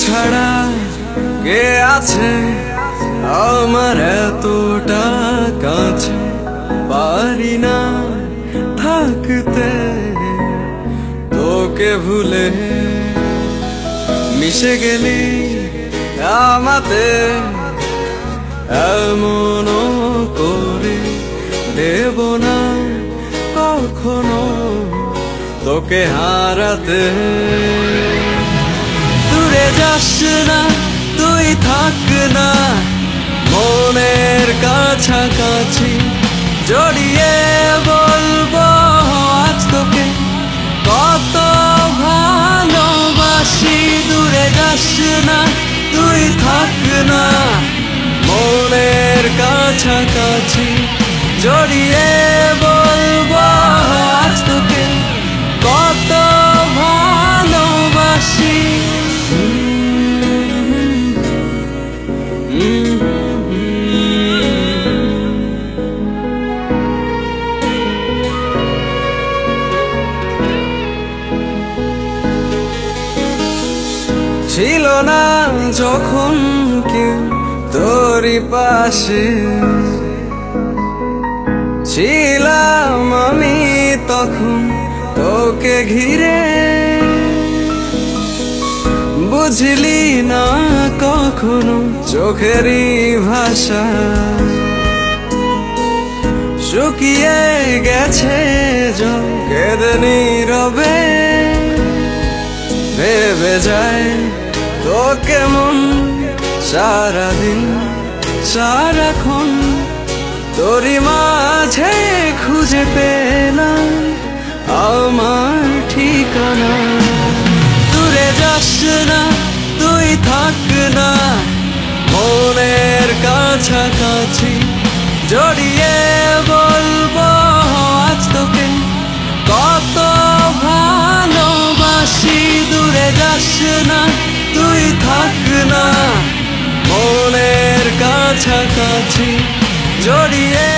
ছাড়া কে আছে আমার এতটা কাছে, পারি না থাকতে তোকে ভুলে। মিশে গেলি আমাতে এমন করে, দেব না কখনো তোকে হারাতে। দূরে যাস না, তুই থাক না মনের কাছাকাছি, জড়িয়ে বলবো আজ তোকে কত ভালোবাসি। দূরে যাস না, তুই থাক না মনের কাছাকাছি, জড়িয়ে বলবো আজ তোকে কত ভালোবাসি। ছিল না যখন কেউ তোরই পাশে, ছিলাম আমি তখন তোকে ঘিরে। বুঝলি না কখনো চোখেরই ভাষা, শুকিয়ে গেছে জল কেঁদে নীরবে। ভেবে যায় তোকে মন সারাদিন সারাক্ষণ, তোরই মাঝে খুঁজে পেলাম আমার ঠিকানা। দূরে যাস না, তুই থাক না মনের কাছাকাছি, জড়িয়ে বলবো আজ তোকে কত ভালোবাসি। দূরে যাস না, তুই থাক না মনের কাছাকাছি, জড়িয়ে